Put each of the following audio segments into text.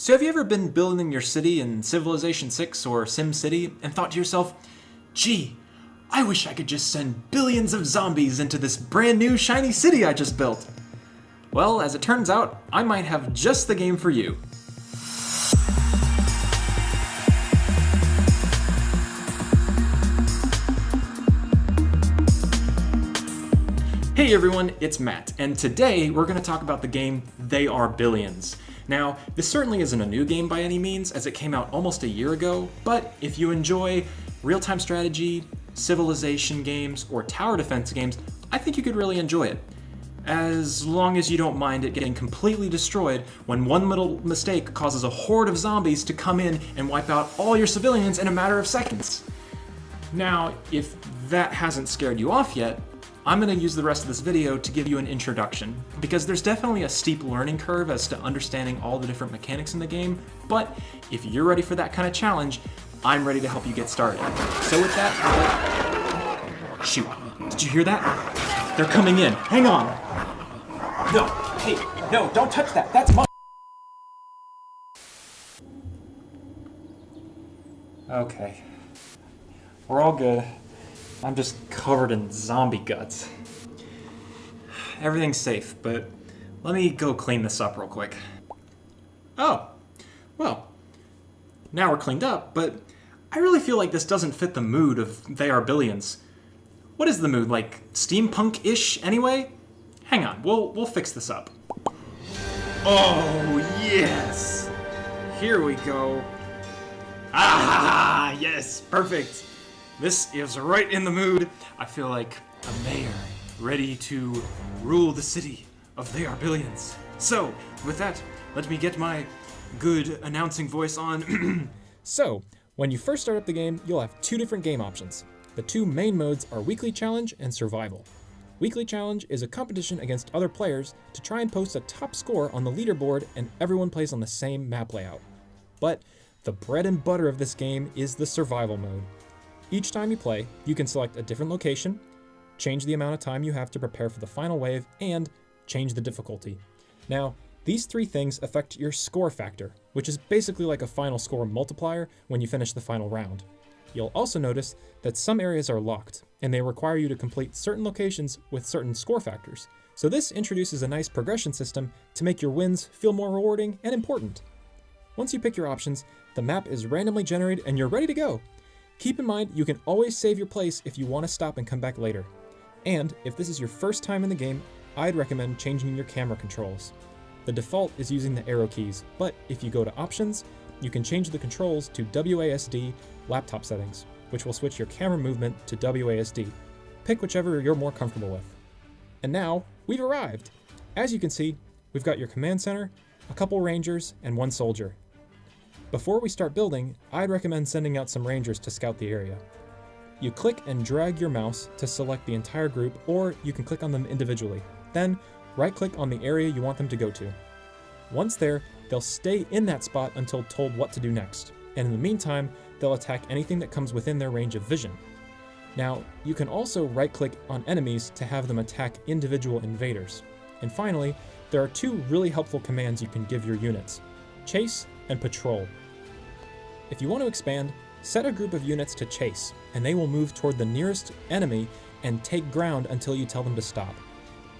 So have you ever been building your city in Civilization 6 or SimCity and thought to yourself, gee, I wish I could just send billions of zombies into this brand new shiny city I just built? Well, as it turns out, I might have just the game for you. Hey everyone, it's Matt, and today we're going to talk about the game They Are Billions. Now, this certainly isn't a new game by any means, as it came out almost a year ago, but if you enjoy real-time strategy, civilization games, or tower defense games, I think you could really enjoy it. As long as you don't mind it getting completely destroyed when one little mistake causes a horde of zombies to come in and wipe out all your civilians in a matter of seconds. Now, if that hasn't scared you off yet, I'm going to use the rest of this video to give you an introduction, because there's definitely a steep learning curve as to understanding all the different mechanics in the game, but if you're ready for that kind of challenge, I'm ready to help you get started. So with that, shoot, did you hear that? They're coming in, hang on! No, hey, no, don't touch that, that's my... Okay, we're all good. I'm just covered in zombie guts. Everything's safe, but let me go clean this up real quick. Oh, well, now we're cleaned up, but I really feel like this doesn't fit the mood of They Are Billions. What is the mood, like steampunk-ish anyway? Hang on, we'll fix this up. Oh, yes! Here we go. Ah, yes, perfect. This is right in the mood. I feel like a mayor ready to rule the city of They Are Billions. So, with that, let me get my good announcing voice on. So, when you first start up the game, you'll have two different game options. The two main modes are Weekly Challenge and Survival. Weekly Challenge is a competition against other players to try and post a top score on the leaderboard, and everyone plays on the same map layout. But the bread and butter of this game is the Survival mode. Each time you play, you can select a different location, change the amount of time you have to prepare for the final wave, and change the difficulty. Now, these three things affect your score factor, which is basically like a final score multiplier when you finish the final round. You'll also notice that some areas are locked, and they require you to complete certain locations with certain score factors. So this introduces a nice progression system to make your wins feel more rewarding and important. Once you pick your options, the map is randomly generated and you're ready to go. Keep in mind, you can always save your place if you want to stop and come back later. And if this is your first time in the game, I'd recommend changing your camera controls. The default is using the arrow keys, but if you go to Options, you can change the controls to WASD laptop settings, which will switch your camera movement to WASD. Pick whichever you're more comfortable with. And now, we've arrived! As you can see, we've got your command center, a couple rangers, and one soldier. Before we start building, I'd recommend sending out some rangers to scout the area. You click and drag your mouse to select the entire group, or you can click on them individually. Then, right-click on the area you want them to go to. Once there, they'll stay in that spot until told what to do next, and in the meantime, they'll attack anything that comes within their range of vision. Now, you can also right-click on enemies to have them attack individual invaders. And finally, there are two really helpful commands you can give your units: Chase and Patrol. If you want to expand, set a group of units to chase, and they will move toward the nearest enemy and take ground until you tell them to stop.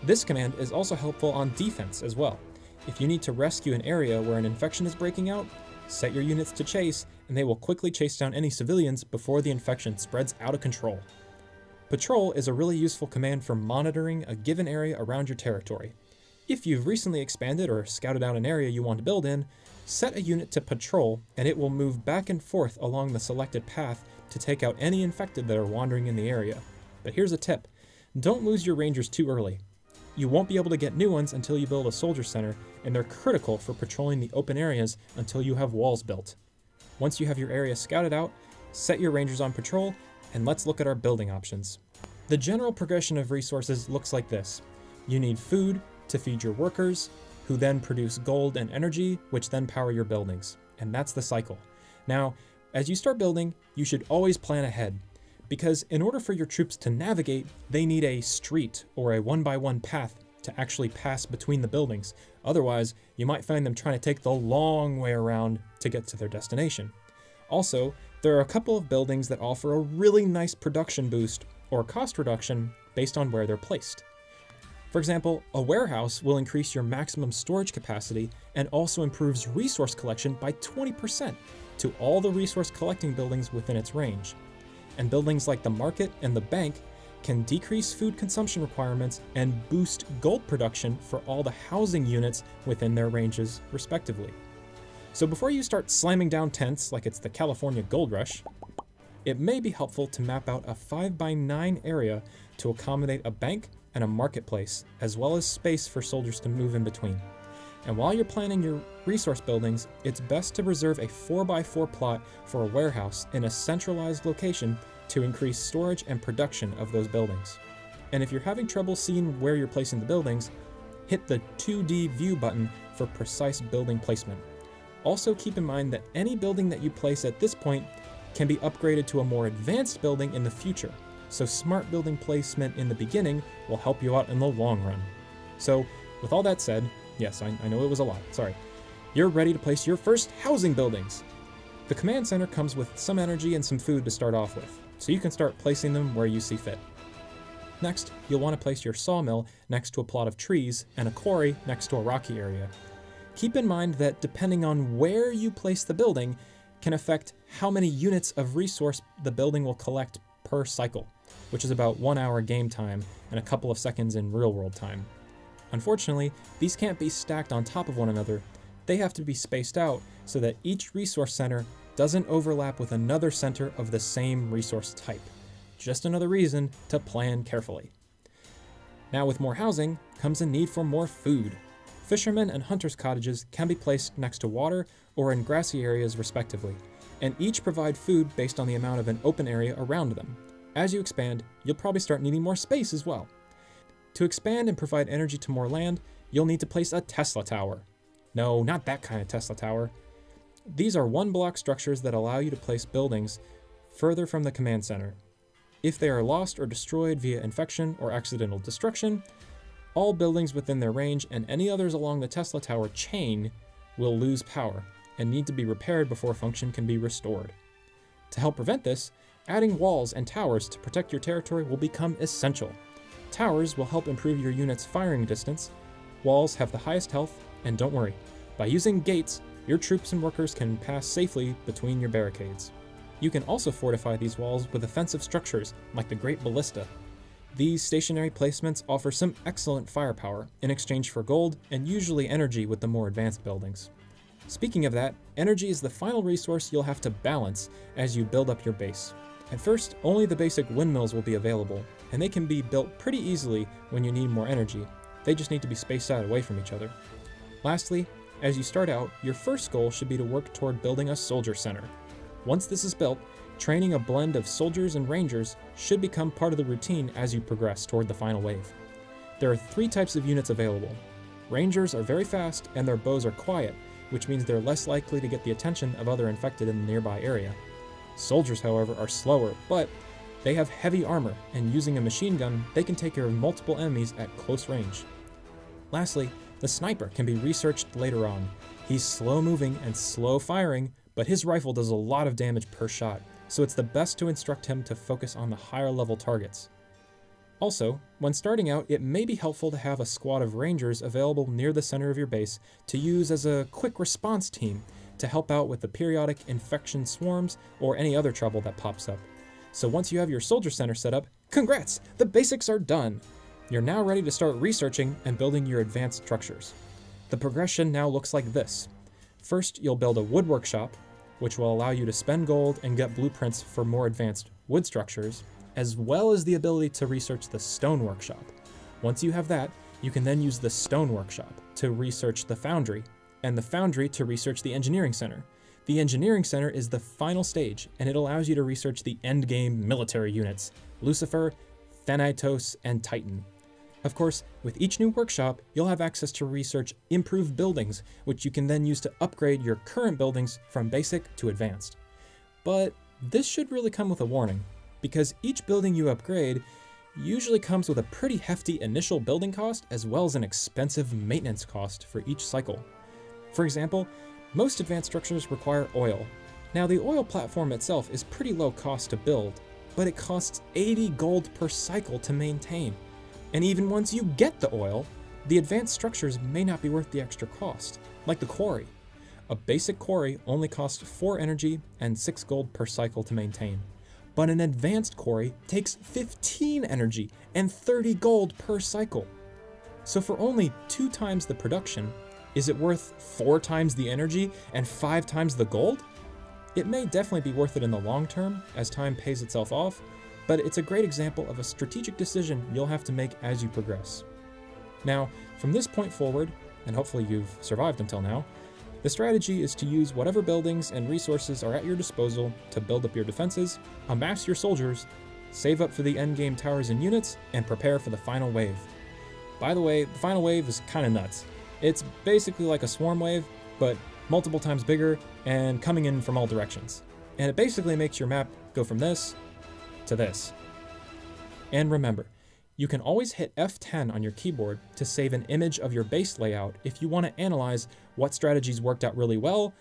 This command is also helpful on defense as well. If you need to rescue an area where an infection is breaking out, set your units to chase, and they will quickly chase down any civilians before the infection spreads out of control. Patrol is a really useful command for monitoring a given area around your territory. If you've recently expanded or scouted out an area you want to build in, set a unit to patrol, and it will move back and forth along the selected path to take out any infected that are wandering in the area. But here's a tip: don't lose your rangers too early. You won't be able to get new ones until you build a soldier center, and they're critical for patrolling the open areas until you have walls built. Once you have your area scouted out, set your rangers on patrol, and let's look at our building options. The general progression of resources looks like this. You need food to feed your workers, who then produce gold and energy, which then power your buildings. And that's the cycle. Now, as you start building, you should always plan ahead, because in order for your troops to navigate, they need a street or a one-by-one path to to actually pass between the buildings. Otherwise, you might find them trying to take the long way around to get to their destination. Also, there are a couple of buildings that offer a really nice production boost or cost reduction based on where they're placed. For example, a warehouse will increase your maximum storage capacity and also improves resource collection by 20% to all the resource collecting buildings within its range. And buildings like the market and the bank can decrease food consumption requirements and boost gold production for all the housing units within their ranges, respectively. So before you start slamming down tents like it's the California Gold Rush, it may be helpful to map out a 5x9 area to accommodate a bank and a marketplace, as well as space for soldiers to move in between. And while you're planning your resource buildings, it's best to reserve a 4x4 plot for a warehouse in a centralized location to increase storage and production of those buildings. And if you're having trouble seeing where you're placing the buildings, hit the 2D view button for precise building placement. Also keep in mind that any building that you place at this point can be upgraded to a more advanced building in the future, so smart building placement in the beginning will help you out in the long run. So with all that said, yes, I know it was a lot, sorry. You're ready to place your first housing buildings. The command center comes with some energy and some food to start off with, so you can start placing them where you see fit. Next, you'll want to place your sawmill next to a plot of trees and a quarry next to a rocky area. Keep in mind that depending on where you place the building can affect how many units of resource the building will collect per cycle, which is about 1 hour game time and a couple of seconds in real-world time. Unfortunately, these can't be stacked on top of one another. They have to be spaced out so that each resource center doesn't overlap with another center of the same resource type. Just another reason to plan carefully. Now with more housing comes a need for more food. Fishermen and hunters' cottages can be placed next to water or in grassy areas respectively, and each provide food based on the amount of an open area around them. As you expand, you'll probably start needing more space as well. To expand and provide energy to more land, you'll need to place a Tesla tower. No, not that kind of Tesla tower. These are one-block structures that allow you to place buildings further from the command center. If they are lost or destroyed via infection or accidental destruction, all buildings within their range and any others along the Tesla tower chain will lose power and need to be repaired before function can be restored. To help prevent this, adding walls and towers to protect your territory will become essential. Towers will help improve your unit's firing distance. Walls have the highest health, and don't worry, by using gates, your troops and workers can pass safely between your barricades. You can also fortify these walls with offensive structures like the Great Ballista. These stationary placements offer some excellent firepower in exchange for gold and usually energy with the more advanced buildings. Speaking of that, energy is the final resource you'll have to balance as you build up your base. At first, only the basic windmills will be available, and they can be built pretty easily when you need more energy. They just need to be spaced out away from each other. Lastly, as you start out, your first goal should be to work toward building a soldier center. Once this is built, training a blend of soldiers and rangers should become part of the routine as you progress toward the final wave. There are 3 types of units available. Rangers are very fast and their bows are quiet, which means they're less likely to get the attention of other infected in the nearby area. Soldiers, however, are slower, but they have heavy armor, and using a machine gun, they can take care of multiple enemies at close range. Lastly, the sniper can be researched later on. He's slow moving and slow firing, but his rifle does a lot of damage per shot, so it's the best to instruct him to focus on the higher level targets. Also, when starting out, it may be helpful to have a squad of rangers available near the center of your base to use as a quick response team to help out with the periodic infection swarms or any other trouble that pops up. So once you have your soldier center set up, congrats! The basics are done! You're now ready to start researching and building your advanced structures. The progression now looks like this. First, you'll build a wood workshop, which will allow you to spend gold and get blueprints for more advanced wood structures, as well as the ability to research the stone workshop. Once you have that, you can then use the stone workshop to research the foundry, and the foundry to research the engineering center. The engineering center is the final stage, and it allows you to research the endgame military units, Lucifer, Thanatos, and Titan. Of course, with each new workshop, you'll have access to research improved buildings, which you can then use to upgrade your current buildings from basic to advanced. But this should really come with a warning, because each building you upgrade, usually comes with a pretty hefty initial building cost as well as an expensive maintenance cost for each cycle. For example, most advanced structures require oil. Now the oil platform itself is pretty low cost to build, but it costs 80 gold per cycle to maintain. And even once you get the oil, the advanced structures may not be worth the extra cost, like the quarry. A basic quarry only costs 4 energy and 6 gold per cycle to maintain, but an advanced quarry takes 15 energy and 30 gold per cycle. So for only 2 times the production, is it worth 4 times the energy and 5 times the gold? It may definitely be worth it in the long term as time pays itself off, but it's a great example of a strategic decision you'll have to make as you progress. Now, from this point forward, and hopefully you've survived until now, the strategy is to use whatever buildings and resources are at your disposal to build up your defenses, amass your soldiers, save up for the endgame towers and units, and prepare for the final wave. By the way, the final wave is kinda nuts. It's basically like a swarm wave, but multiple times bigger and coming in from all directions. And it basically makes your map go from this to this. And remember, you can always hit F10 on your keyboard to save an image of your base layout if you want to analyze what strategies worked out really well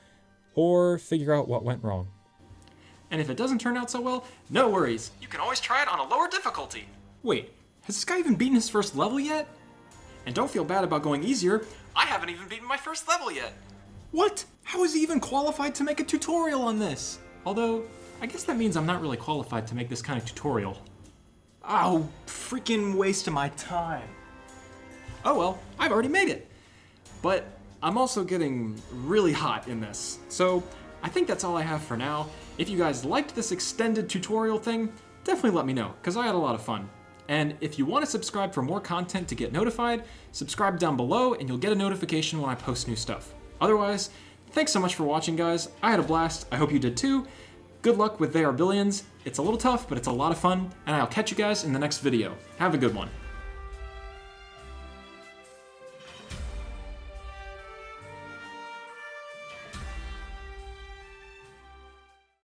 or figure out what went wrong. And if it doesn't turn out so well, no worries. You can always try it on a lower difficulty. Wait, has this guy even beaten his first level yet? And don't feel bad about going easier. I haven't even beaten my first level yet. What? How is he even qualified to make a tutorial on this? Although, I guess that means I'm not really qualified to make this kind of tutorial. Oh, freaking waste of my time. Oh well, I've already made it. But I'm also getting really hot in this. So I think that's all I have for now. If you guys liked this extended tutorial thing, definitely let me know, because I had a lot of fun. And if you want to subscribe for more content to get notified, subscribe down below and you'll get a notification when I post new stuff. Otherwise, thanks so much for watching, guys. I had a blast. I hope you did too. Good luck with They Are Billions. It's a little tough, but it's a lot of fun, and I'll catch you guys in the next video. Have a good one.